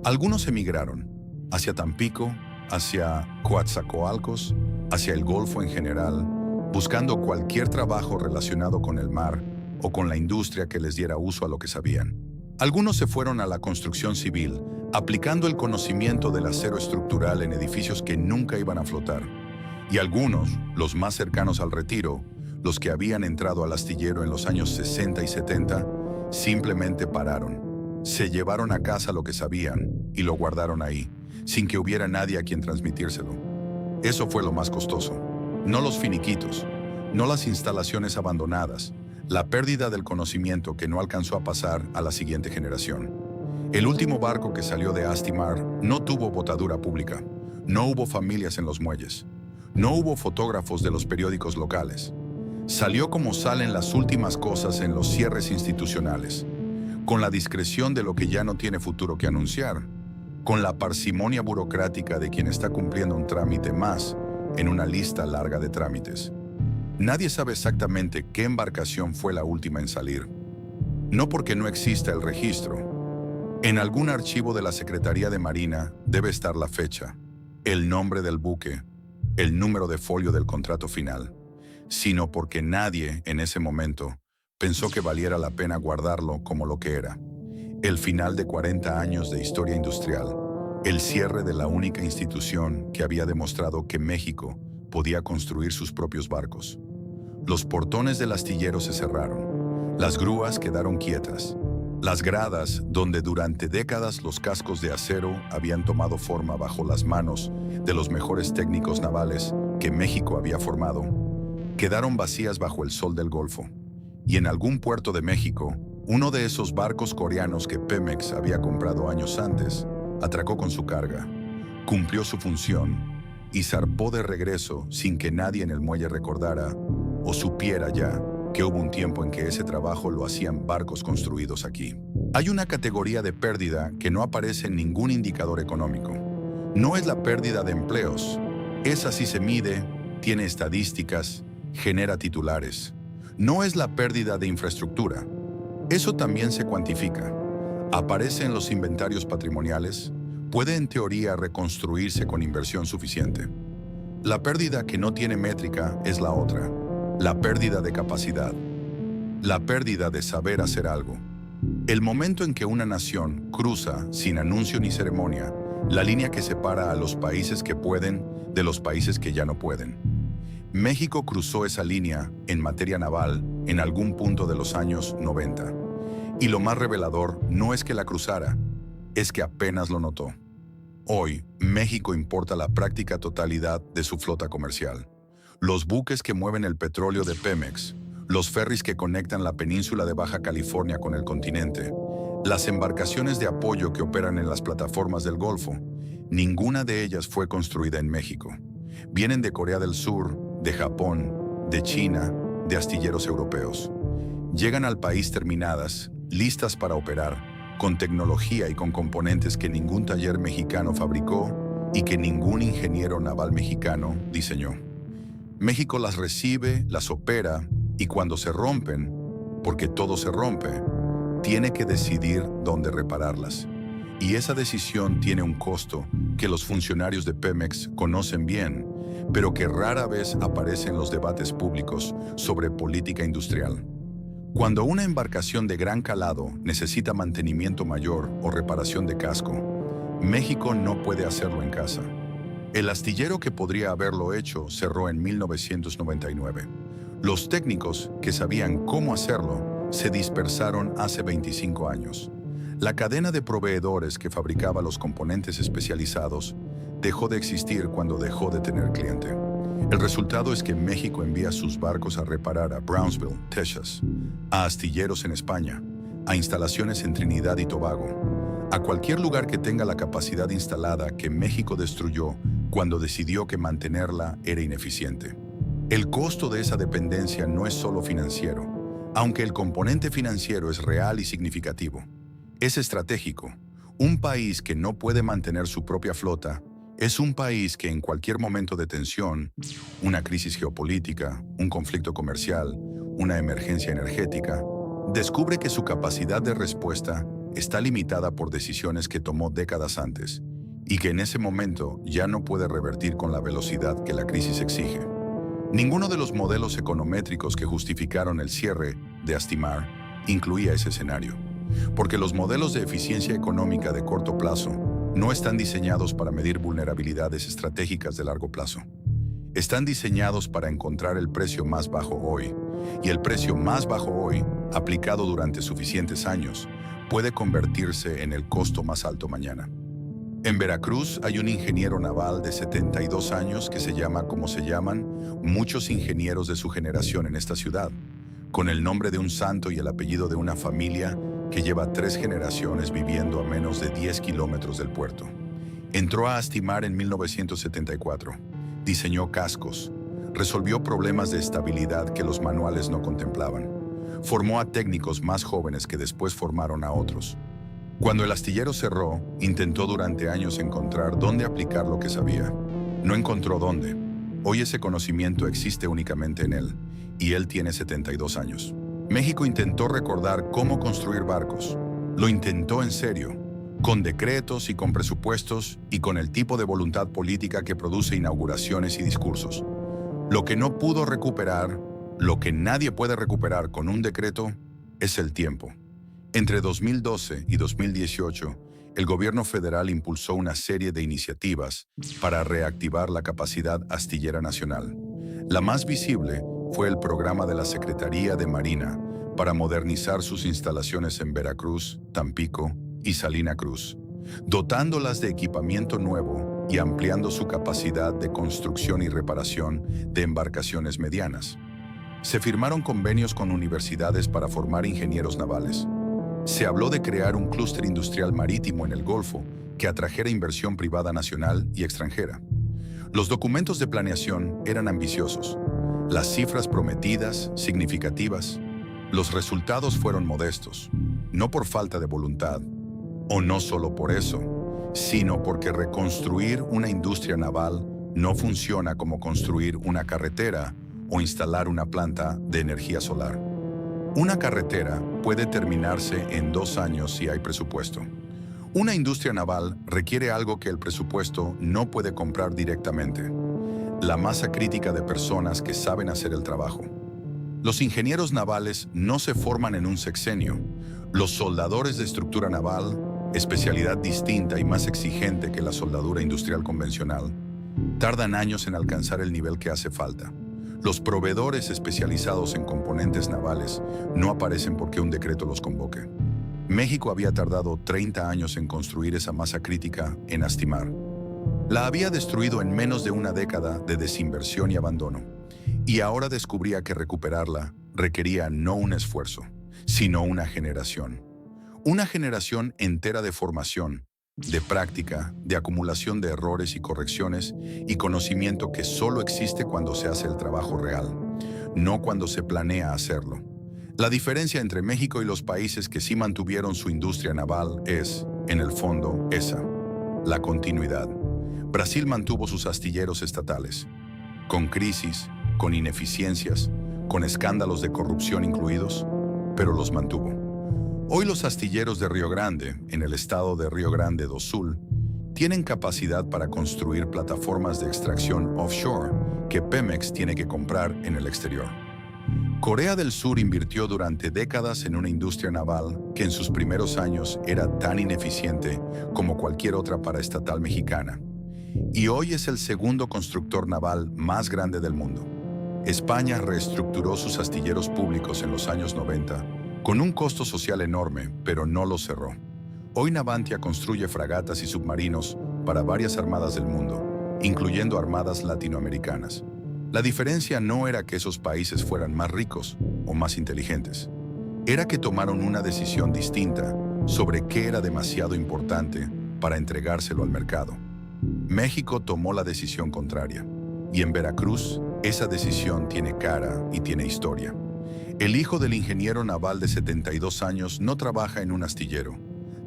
Algunos emigraron, hacia Tampico, hacia Coatzacoalcos, hacia el Golfo en general, buscando cualquier trabajo relacionado con el mar o con la industria que les diera uso a lo que sabían. Algunos se fueron a la construcción civil, aplicando el conocimiento del acero estructural en edificios que nunca iban a flotar. Y algunos, los más cercanos al retiro, los que habían entrado al astillero en los años 60 y 70, Simplemente pararon. Se llevaron a casa lo que sabían y lo guardaron ahí, sin que hubiera nadie a quien transmitírselo. Eso fue lo más costoso. No los finiquitos, no las instalaciones abandonadas, la pérdida del conocimiento que no alcanzó a pasar a la siguiente generación. El último barco que salió de Astimar no tuvo botadura pública, no hubo familias en los muelles, no hubo fotógrafos de los periódicos locales. Salió como salen las últimas cosas en los cierres institucionales, con la discreción de lo que ya no tiene futuro que anunciar, con la parsimonia burocrática de quien está cumpliendo un trámite más en una lista larga de trámites. Nadie sabe exactamente qué embarcación fue la última en salir. No porque no exista el registro. En algún archivo de la Secretaría de Marina debe estar la fecha, el nombre del buque, el número de folio del contrato final, sino porque nadie en ese momento pensó que valiera la pena guardarlo como lo que era. El final de 40 años de historia industrial, el cierre de la única institución que había demostrado que México podía construir sus propios barcos. Los portones del astillero se cerraron, las grúas quedaron quietas, las gradas donde durante décadas los cascos de acero habían tomado forma bajo las manos de los mejores técnicos navales que México había formado, quedaron vacías bajo el sol del Golfo. Y en algún puerto de México, uno de esos barcos coreanos que Pemex había comprado años antes, atracó con su carga, cumplió su función y zarpó de regreso sin que nadie en el muelle recordara o supiera ya que hubo un tiempo en que ese trabajo lo hacían barcos construidos aquí. Hay una categoría de pérdida que no aparece en ningún indicador económico. No es la pérdida de empleos. Esa sí se mide, tiene estadísticas, genera titulares. No es la pérdida de infraestructura. Eso también se cuantifica. Aparece en los inventarios patrimoniales, puede en teoría reconstruirse con inversión suficiente. La pérdida que no tiene métrica es la otra. La pérdida de capacidad, la pérdida de saber hacer algo. El momento en que una nación cruza, sin anuncio ni ceremonia, la línea que separa a los países que pueden de los países que ya no pueden. México cruzó esa línea en materia naval en algún punto de los años 90. Y lo más revelador no es que la cruzara, es que apenas lo notó. Hoy, México importa la práctica totalidad de su flota comercial. Los buques que mueven el petróleo de Pemex, los ferries que conectan la península de Baja California con el continente, las embarcaciones de apoyo que operan en las plataformas del Golfo, ninguna de ellas fue construida en México. Vienen de Corea del Sur, de Japón, de China, de astilleros europeos. Llegan al país terminadas, listas para operar, con tecnología y con componentes que ningún taller mexicano fabricó y que ningún ingeniero naval mexicano diseñó. México las recibe, las opera y cuando se rompen, porque todo se rompe, tiene que decidir dónde repararlas. Y esa decisión tiene un costo que los funcionarios de Pemex conocen bien, pero que rara vez aparece en los debates públicos sobre política industrial. Cuando una embarcación de gran calado necesita mantenimiento mayor o reparación de casco, México no puede hacerlo en casa. El astillero que podría haberlo hecho cerró en 1999. Los técnicos que sabían cómo hacerlo se dispersaron hace 25 años. La cadena de proveedores que fabricaba los componentes especializados dejó de existir cuando dejó de tener cliente. El resultado es que México envía sus barcos a reparar a Brownsville, Texas, a astilleros en España, a instalaciones en Trinidad y Tobago, a cualquier lugar que tenga la capacidad instalada que México destruyó cuando decidió que mantenerla era ineficiente. El costo de esa dependencia no es solo financiero, aunque el componente financiero es real y significativo. Es estratégico. Un país que no puede mantener su propia flota es un país que en cualquier momento de tensión, una crisis geopolítica, un conflicto comercial, una emergencia energética, descubre que su capacidad de respuesta está limitada por decisiones que tomó décadas antes y que en ese momento ya no puede revertir con la velocidad que la crisis exige. Ninguno de los modelos econométricos que justificaron el cierre de Astimar incluía ese escenario, porque los modelos de eficiencia económica de corto plazo no están diseñados para medir vulnerabilidades estratégicas de largo plazo. Están diseñados para encontrar el precio más bajo hoy, y el precio más bajo hoy aplicado durante suficientes años, puede convertirse en el costo más alto mañana. En Veracruz hay un ingeniero naval de 72 años que se llama como se llaman muchos ingenieros de su generación en esta ciudad, con el nombre de un santo y el apellido de una familia que lleva 3 generaciones viviendo a menos de 10 kilómetros del puerto. Entró a Astimar en 1974, diseñó cascos, resolvió problemas de estabilidad que los manuales no contemplaban, formó a técnicos más jóvenes que después formaron a otros. Cuando el astillero cerró, intentó durante años encontrar dónde aplicar lo que sabía. No encontró dónde. Hoy ese conocimiento existe únicamente en él, y él tiene 72 años. México intentó recordar cómo construir barcos. Lo intentó en serio, con decretos y con presupuestos y con el tipo de voluntad política que produce inauguraciones y discursos. Lo que no pudo recuperar, lo que nadie puede recuperar con un decreto, es el tiempo. Entre 2012 y 2018, el gobierno federal impulsó una serie de iniciativas para reactivar la capacidad astillera nacional. La más visible fue el programa de la Secretaría de Marina para modernizar sus instalaciones en Veracruz, Tampico y Salina Cruz, dotándolas de equipamiento nuevo y ampliando su capacidad de construcción y reparación de embarcaciones medianas. Se firmaron convenios con universidades para formar ingenieros navales. Se habló de crear un clúster industrial marítimo en el Golfo que atrajera inversión privada nacional y extranjera. Los documentos de planeación eran ambiciosos, las cifras prometidas significativas. Los resultados fueron modestos, no por falta de voluntad, o no solo por eso, sino porque reconstruir una industria naval no funciona como construir una carretera o instalar una planta de energía solar. Una carretera puede terminarse en 2 años si hay presupuesto. Una industria naval requiere algo que el presupuesto no puede comprar directamente: la masa crítica de personas que saben hacer el trabajo. Los ingenieros navales no se forman en un sexenio. Los soldadores de estructura naval, especialidad distinta y más exigente que la soldadura industrial convencional, tardan años en alcanzar el nivel que hace falta. Los proveedores especializados en componentes navales no aparecen porque un decreto los convoque. México había tardado 30 años en construir esa masa crítica en Astimar. La había destruido en menos de una década de desinversión y abandono. Y ahora descubría que recuperarla requería no un esfuerzo, sino una generación. Una generación entera de formación, de práctica, de acumulación de errores y correcciones y conocimiento que solo existe cuando se hace el trabajo real, no cuando se planea hacerlo. La diferencia entre México y los países que sí mantuvieron su industria naval es, en el fondo, esa: la continuidad. Brasil mantuvo sus astilleros estatales, con crisis, con ineficiencias, con escándalos de corrupción incluidos, pero los mantuvo. Hoy los astilleros de Río Grande, en el estado de Río Grande do Sul, tienen capacidad para construir plataformas de extracción offshore que Pemex tiene que comprar en el exterior. Corea del Sur invirtió durante décadas en una industria naval que en sus primeros años era tan ineficiente como cualquier otra paraestatal mexicana, y hoy es el segundo constructor naval más grande del mundo. España reestructuró sus astilleros públicos en los años 90 con un costo social enorme, pero no lo cerró. Hoy Navantia construye fragatas y submarinos para varias armadas del mundo, incluyendo armadas latinoamericanas. La diferencia no era que esos países fueran más ricos o más inteligentes. Era que tomaron una decisión distinta sobre qué era demasiado importante para entregárselo al mercado. México tomó la decisión contraria, y en Veracruz esa decisión tiene cara y tiene historia. El hijo del ingeniero naval de 72 años no trabaja en un astillero.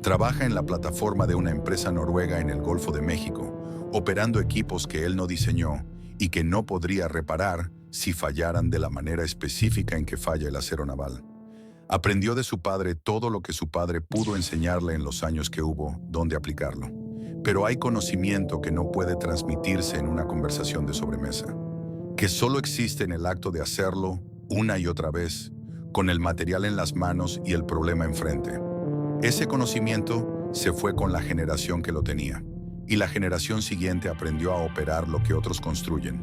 Trabaja en la plataforma de una empresa noruega en el Golfo de México, operando equipos que él no diseñó y que no podría reparar si fallaran de la manera específica en que falla el acero naval. Aprendió de su padre todo lo que su padre pudo enseñarle en los años que hubo donde aplicarlo. Pero hay conocimiento que no puede transmitirse en una conversación de sobremesa, que solo existe en el acto de hacerlo una y otra vez, con el material en las manos y el problema enfrente. Ese conocimiento se fue con la generación que lo tenía, y la generación siguiente aprendió a operar lo que otros construyen,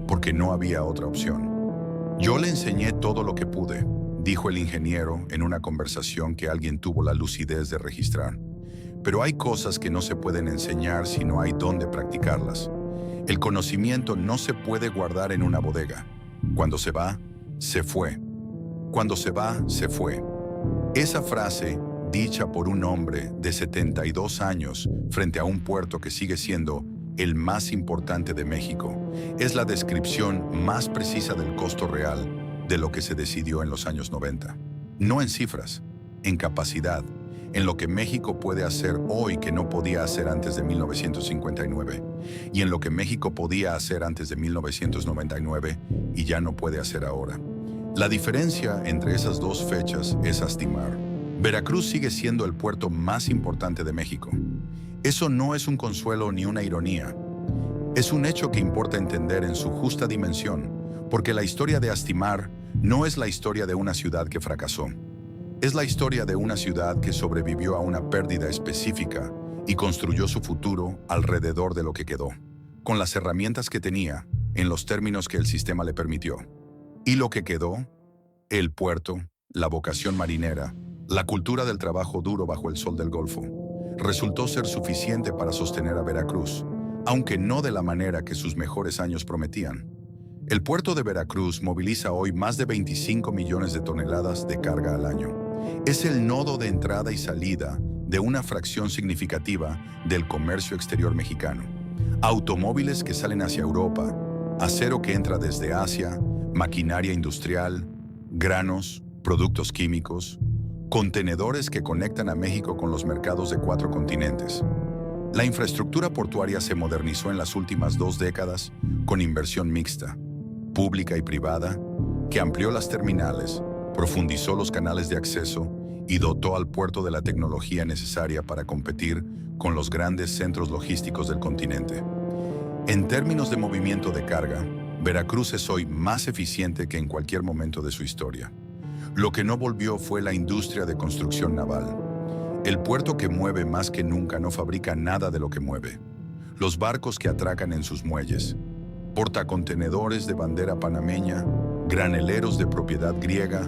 porque no había otra opción. Yo le enseñé todo lo que pude, dijo el ingeniero en una conversación que alguien tuvo la lucidez de registrar. Pero hay cosas que no se pueden enseñar si no hay dónde practicarlas. El conocimiento no se puede guardar en una bodega. Cuando se va, se fue. Cuando se va, se fue. Esa frase, dicha por un hombre de 72 años frente a un puerto que sigue siendo el más importante de México, es la descripción más precisa del costo real de lo que se decidió en los años 90. No en cifras, en capacidad, en lo que México puede hacer hoy que no podía hacer antes de 1959, y en lo que México podía hacer antes de 1999 y ya no puede hacer ahora. La diferencia entre esas dos fechas es Astimar. Veracruz sigue siendo el puerto más importante de México. Eso no es un consuelo ni una ironía. Es un hecho que importa entender en su justa dimensión, porque la historia de Astimar no es la historia de una ciudad que fracasó. Es la historia de una ciudad que sobrevivió a una pérdida específica y construyó su futuro alrededor de lo que quedó, con las herramientas que tenía, en los términos que el sistema le permitió. Y lo que quedó, el puerto, la vocación marinera, la cultura del trabajo duro bajo el sol del Golfo, resultó ser suficiente para sostener a Veracruz, aunque no de la manera que sus mejores años prometían. El puerto de Veracruz moviliza hoy más de 25 millones de toneladas de carga al año. Es el nodo de entrada y salida de una fracción significativa del comercio exterior mexicano. Automóviles que salen hacia Europa, acero que entra desde Asia, maquinaria industrial, granos, productos químicos, contenedores que conectan a México con los mercados de 4 continentes. La infraestructura portuaria se modernizó en las últimas 2 décadas con inversión mixta, pública y privada, que amplió las terminales, profundizó los canales de acceso y dotó al puerto de la tecnología necesaria para competir con los grandes centros logísticos del continente. En términos de movimiento de carga, Veracruz es hoy más eficiente que en cualquier momento de su historia. Lo que no volvió fue la industria de construcción naval. El puerto que mueve más que nunca no fabrica nada de lo que mueve. Los barcos que atracan en sus muelles, portacontenedores de bandera panameña, graneleros de propiedad griega,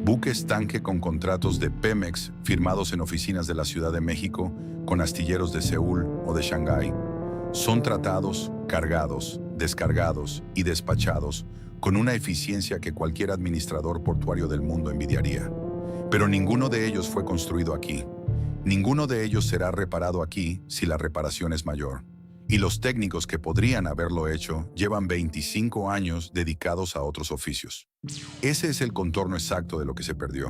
buques tanque con contratos de Pemex firmados en oficinas de la Ciudad de México con astilleros de Seúl o de Shanghái, son tratados, cargados, descargados y despachados con una eficiencia que cualquier administrador portuario del mundo envidiaría. Pero ninguno de ellos fue construido aquí. Ninguno de ellos será reparado aquí si la reparación es mayor. Y los técnicos que podrían haberlo hecho llevan 25 años dedicados a otros oficios. Ese es el contorno exacto de lo que se perdió.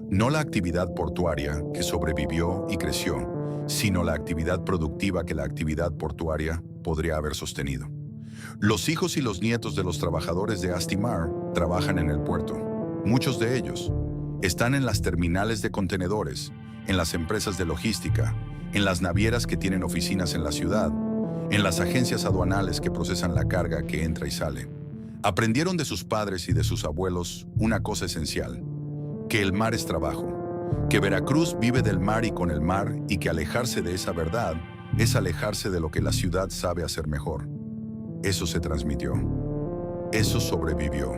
No la actividad portuaria que sobrevivió y creció, sino la actividad productiva que la actividad portuaria podría haber sostenido. Los hijos y los nietos de los trabajadores de Astimar trabajan en el puerto. Muchos de ellos están en las terminales de contenedores, en las empresas de logística, en las navieras que tienen oficinas en la ciudad, en las agencias aduanales que procesan la carga que entra y sale. Aprendieron de sus padres y de sus abuelos una cosa esencial, que el mar es trabajo, que Veracruz vive del mar y con el mar y que alejarse de esa verdad es alejarse de lo que la ciudad sabe hacer mejor. Eso se transmitió. Eso sobrevivió.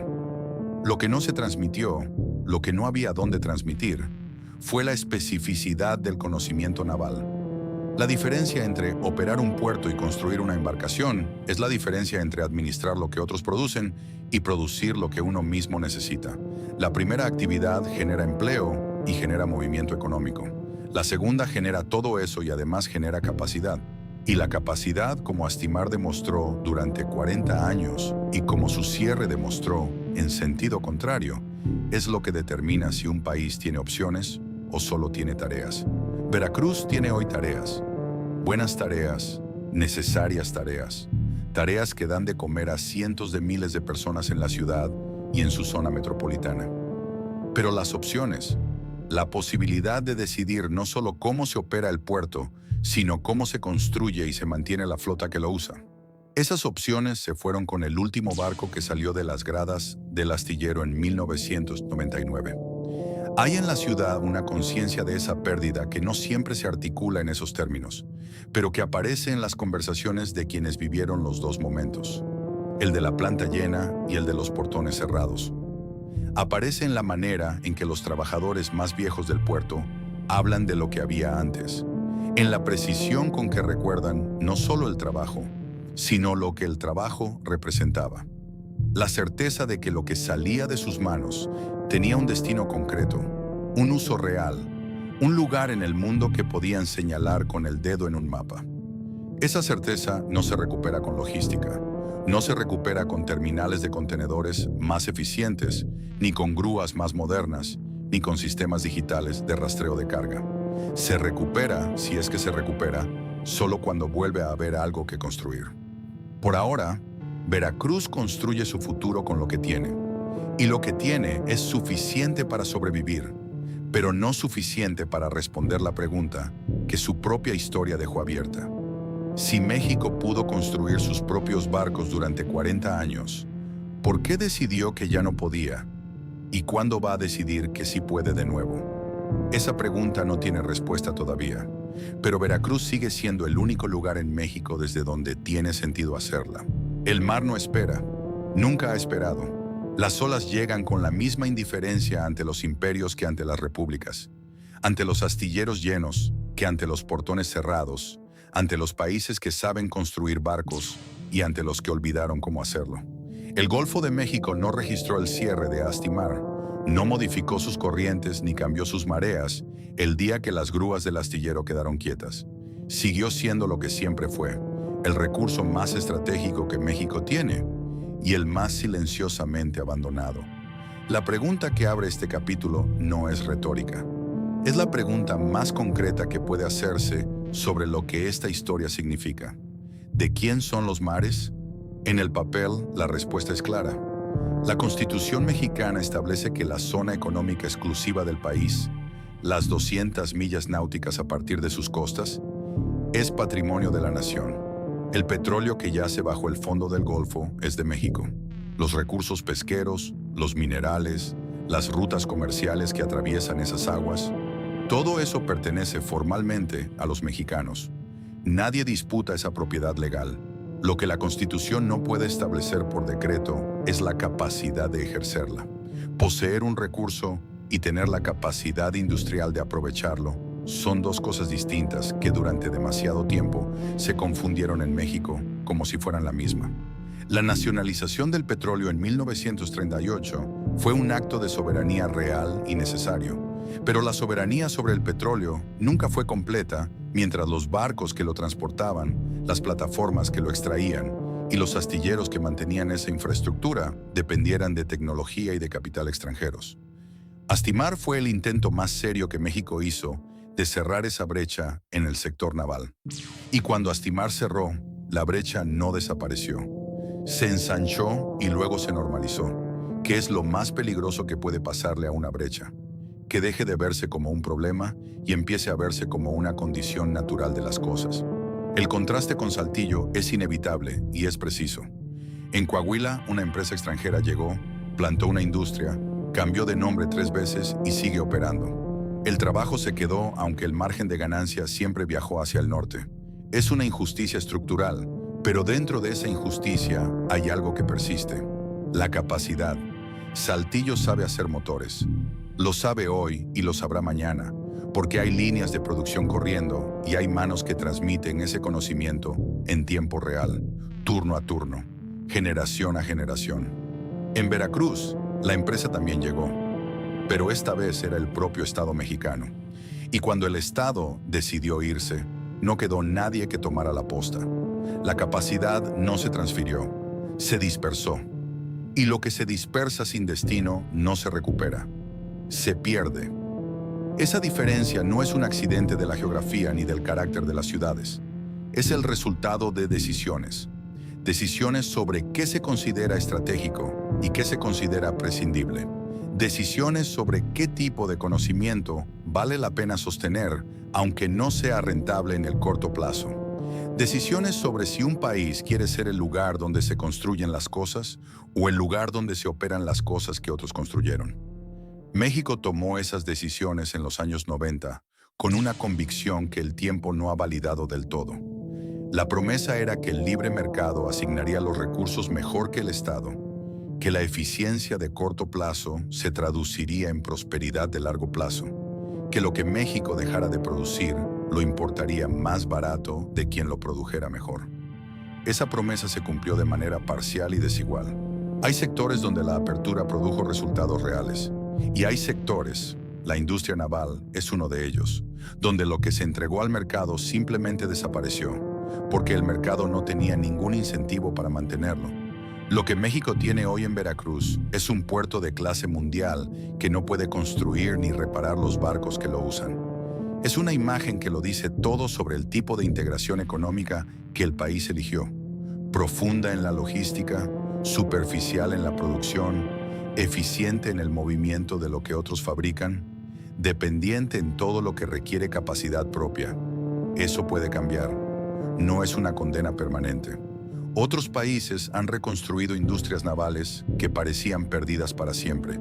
Lo que no se transmitió, lo que no había dónde transmitir, fue la especificidad del conocimiento naval. La diferencia entre operar un puerto y construir una embarcación es la diferencia entre administrar lo que otros producen y producir lo que uno mismo necesita. La primera actividad genera empleo y genera movimiento económico. La segunda genera todo eso y además genera capacidad. Y la capacidad, como Astimar demostró durante 40 años y como su cierre demostró en sentido contrario, es lo que determina si un país tiene opciones o solo tiene tareas. Veracruz tiene hoy tareas, buenas tareas, necesarias tareas, tareas que dan de comer a cientos de miles de personas en la ciudad y en su zona metropolitana. Pero las opciones, la posibilidad de decidir no solo cómo se opera el puerto, sino cómo se construye y se mantiene la flota que lo usa. Esas opciones se fueron con el último barco que salió de las gradas del astillero en 1999. Hay en la ciudad una conciencia de esa pérdida que no siempre se articula en esos términos, pero que aparece en las conversaciones de quienes vivieron los dos momentos, el de la planta llena y el de los portones cerrados. Aparece en la manera en que los trabajadores más viejos del puerto hablan de lo que había antes, en la precisión con que recuerdan no solo el trabajo, sino lo que el trabajo representaba. La certeza de que lo que salía de sus manos tenía un destino concreto, un uso real, un lugar en el mundo que podían señalar con el dedo en un mapa. Esa certeza no se recupera con logística, no se recupera con terminales de contenedores más eficientes, ni con grúas más modernas, ni con sistemas digitales de rastreo de carga. Se recupera, si es que se recupera, solo cuando vuelve a haber algo que construir. Por ahora, Veracruz construye su futuro con lo que tiene. Y lo que tiene es suficiente para sobrevivir, pero no suficiente para responder la pregunta que su propia historia dejó abierta. Si México pudo construir sus propios barcos durante 40 años, ¿por qué decidió que ya no podía? ¿Y cuándo va a decidir que sí puede de nuevo? Esa pregunta no tiene respuesta todavía, pero Veracruz sigue siendo el único lugar en México desde donde tiene sentido hacerla. El mar no espera, nunca ha esperado. Las olas llegan con la misma indiferencia ante los imperios que ante las repúblicas, ante los astilleros llenos que ante los portones cerrados, ante los países que saben construir barcos y ante los que olvidaron cómo hacerlo. El Golfo de México no registró el cierre de Astimar, no modificó sus corrientes ni cambió sus mareas el día que las grúas del astillero quedaron quietas. Siguió siendo lo que siempre fue, el recurso más estratégico que México tiene y el más silenciosamente abandonado. La pregunta que abre este capítulo no es retórica. Es la pregunta más concreta que puede hacerse sobre lo que esta historia significa. ¿De quién son los mares? En el papel, la respuesta es clara. La Constitución mexicana establece que la zona económica exclusiva del país, las 200 millas náuticas a partir de sus costas, es patrimonio de la nación. El petróleo que yace bajo el fondo del Golfo es de México. Los recursos pesqueros, los minerales, las rutas comerciales que atraviesan esas aguas, todo eso pertenece formalmente a los mexicanos. Nadie disputa esa propiedad legal. Lo que la Constitución no puede establecer por decreto es la capacidad de ejercerla. Poseer un recurso y tener la capacidad industrial de aprovecharlo son dos cosas distintas que durante demasiado tiempo se confundieron en México como si fueran la misma. La nacionalización del petróleo en 1938 fue un acto de soberanía real y necesario. Pero la soberanía sobre el petróleo nunca fue completa mientras los barcos que lo transportaban, las plataformas que lo extraían y los astilleros que mantenían esa infraestructura dependieran de tecnología y de capital extranjeros. Astimar fue el intento más serio que México hizo de cerrar esa brecha en el sector naval. Y cuando Astimar cerró, la brecha no desapareció. Se ensanchó y luego se normalizó, que es lo más peligroso que puede pasarle a una brecha. Que deje de verse como un problema y empiece a verse como una condición natural de las cosas. El contraste con Saltillo es inevitable y es preciso. En Coahuila, una empresa extranjera llegó, plantó una industria, cambió de nombre 3 veces y sigue operando. El trabajo se quedó aunque el margen de ganancia siempre viajó hacia el norte. Es una injusticia estructural, pero dentro de esa injusticia hay algo que persiste: la capacidad. Saltillo sabe hacer motores. Lo sabe hoy y lo sabrá mañana, porque hay líneas de producción corriendo y hay manos que transmiten ese conocimiento en tiempo real, turno a turno, generación a generación. En Veracruz, la empresa también llegó, pero esta vez era el propio Estado mexicano. Y cuando el Estado decidió irse, no quedó nadie que tomara la posta. La capacidad no se transfirió, se dispersó. Y lo que se dispersa sin destino no se recupera. Se pierde. Esa diferencia no es un accidente de la geografía ni del carácter de las ciudades. Es el resultado de decisiones. Decisiones sobre qué se considera estratégico y qué se considera prescindible. Decisiones sobre qué tipo de conocimiento vale la pena sostener, aunque no sea rentable en el corto plazo. Decisiones sobre si un país quiere ser el lugar donde se construyen las cosas o el lugar donde se operan las cosas que otros construyeron. México tomó esas decisiones en los años 90 con una convicción que el tiempo no ha validado del todo. La promesa era que el libre mercado asignaría los recursos mejor que el Estado, que la eficiencia de corto plazo se traduciría en prosperidad de largo plazo, que lo que México dejara de producir lo importaría más barato de quien lo produjera mejor. Esa promesa se cumplió de manera parcial y desigual. Hay sectores donde la apertura produjo resultados reales, y hay sectores, la industria naval es uno de ellos, donde lo que se entregó al mercado simplemente desapareció, porque el mercado no tenía ningún incentivo para mantenerlo. Lo que México tiene hoy en Veracruz es un puerto de clase mundial que no puede construir ni reparar los barcos que lo usan. Es una imagen que lo dice todo sobre el tipo de integración económica que el país eligió. Profunda en la logística, superficial en la producción, eficiente en el movimiento de lo que otros fabrican, dependiente en todo lo que requiere capacidad propia. Eso puede cambiar. No es una condena permanente. Otros países han reconstruido industrias navales que parecían perdidas para siempre,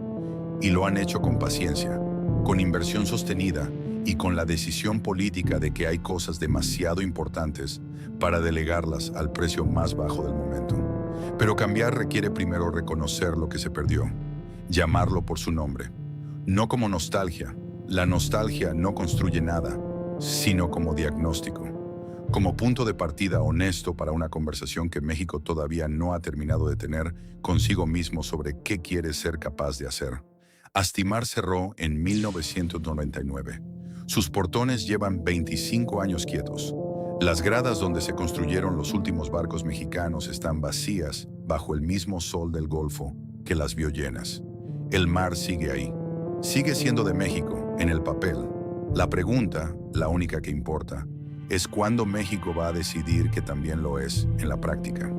y lo han hecho con paciencia, con inversión sostenida y con la decisión política de que hay cosas demasiado importantes para delegarlas al precio más bajo del momento. Pero cambiar requiere primero reconocer lo que se perdió, llamarlo por su nombre, no como nostalgia. La nostalgia no construye nada, sino como diagnóstico, como punto de partida honesto para una conversación que México todavía no ha terminado de tener consigo mismo sobre qué quiere ser capaz de hacer. Astimar cerró en 1999. Sus portones llevan 25 años quietos. Las gradas donde se construyeron los últimos barcos mexicanos están vacías bajo el mismo sol del Golfo que las vio llenas. El mar sigue ahí. Sigue siendo de México, en el papel. La pregunta, la única que importa, es cuándo México va a decidir que también lo es en la práctica.